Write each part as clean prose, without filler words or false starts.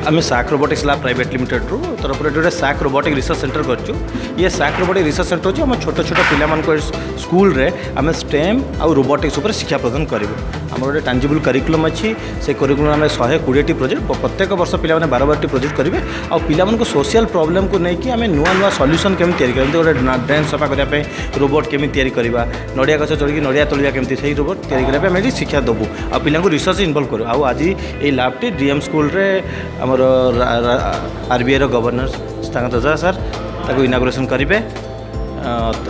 आम साक robotics lab private limited रू तरफ गोटे साक रोबोटिक रिसर्च सेंटर कर ये साक रोबोटिक रिसर्च सेंटर अच्छे आम छोट छोट पिला स्कूल रे आम स्टेम आउ रोबोटिक्स उपर शिक्षा प्रदान करूँ आम गोटे टांजिबल करिकुलम अच्छी से करिकुलम आम 120 प्रोजेक्ट प्रत्येक वर्ष पिला 12 प्रोजेक्ट करेंगे आ पिला सोशल प्रॉब्लम को लेकिन आम नुआ नुआ सॉल्यूशन केमी तैयारी गोटे ड्रेन सफा करने रोबोट केमी तैयारी करवा नड़िया गछ चढ़ी नड़िया तोलिया केमी से रोबोट तैयारी करने शिक्षा देवु आ पिला रिसर्च इनवल्व करूँ आज ये लैबटी डीएम स्कूल रे आमर आरबीआई गवर्नर दजा सर ताको इनागुरेसन करेंगे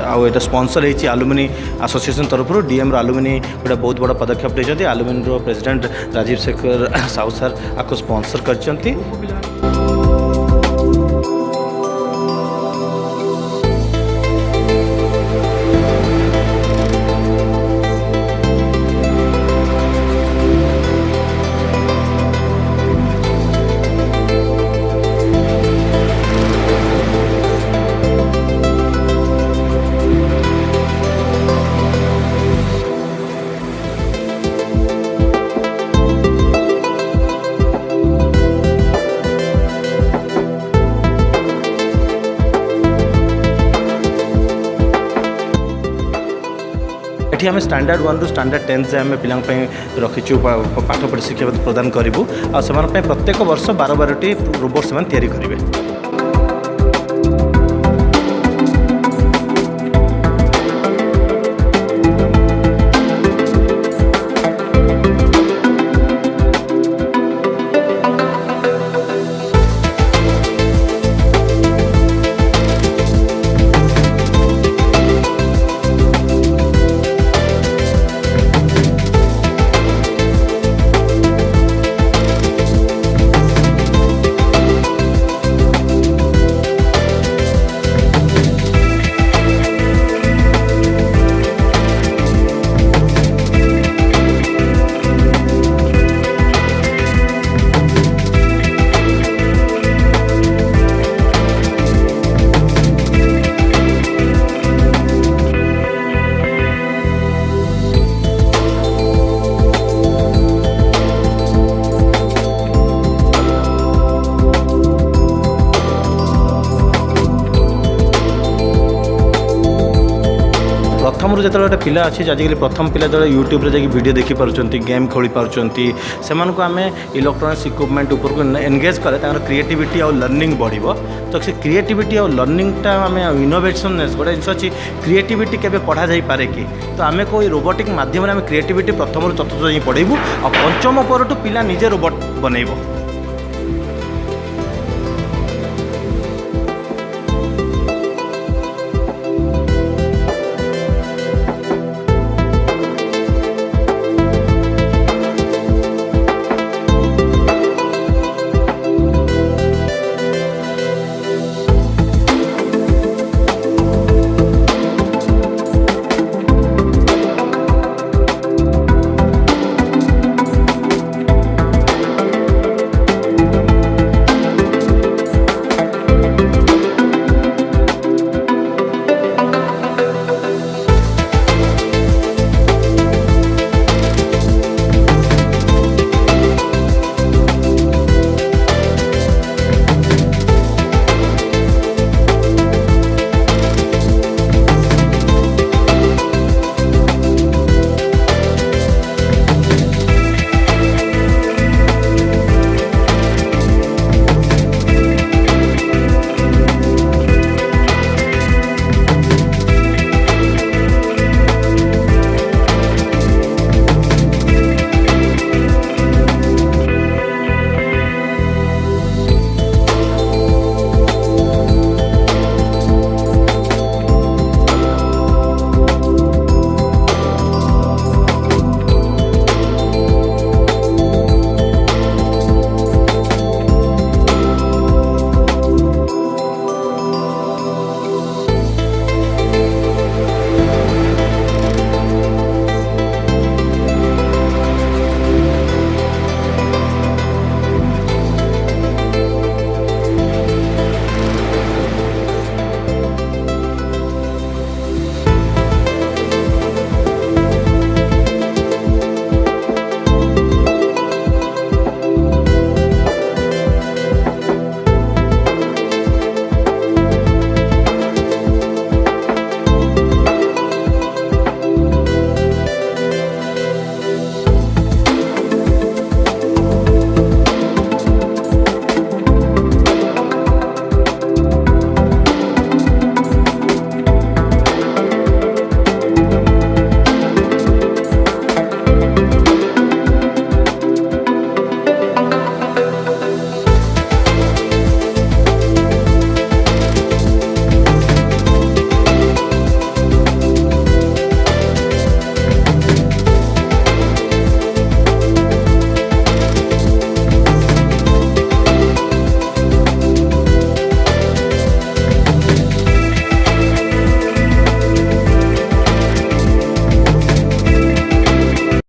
आउ एटा स्पॉन्सर होती आलुमिनी एसोसिएशन तरफ डीएम आलुमिनी गोटे बहुत बड़ा पदक्षेप लेते आलुमिनी प्रेसिडेंट राजीव शेखर साहू सर आपको स्पॉन्सर कर आम स्टैंडर्ड 1 रु स्टैंडर्ड 10 से आम पिला रखीचु पाठ पढ़ी शिक्षा प्रदान करूँ आ प्रत्येक वर्ष 12 रोबोट से तैयारी करेंगे। प्रथम जो गोटे पिला अच्छी आजिकल प्रथम पिला जो यूट्यूब रे वीडियो देखी पार्टी गेम खेली पार्टी से आम इलेक्ट्रोनिक्स इक्विपमेंट उपरको एंगेज कले क्रिएटिविटी और लर्निंग बढ़ो तो से क्रिएटिविटी और लर्निंगटा आम इनोवेशननेस गोटे जिन अच्छी क्रिएटिविटी केबे पढ़ा जाई पारे कि तो आम कोई रोबोटिक माध्यम आम क्रिएटिविटी प्रथम चतुर्थ पढ़ेबू और पंचम पर पिला निजे रोबोट बनइब।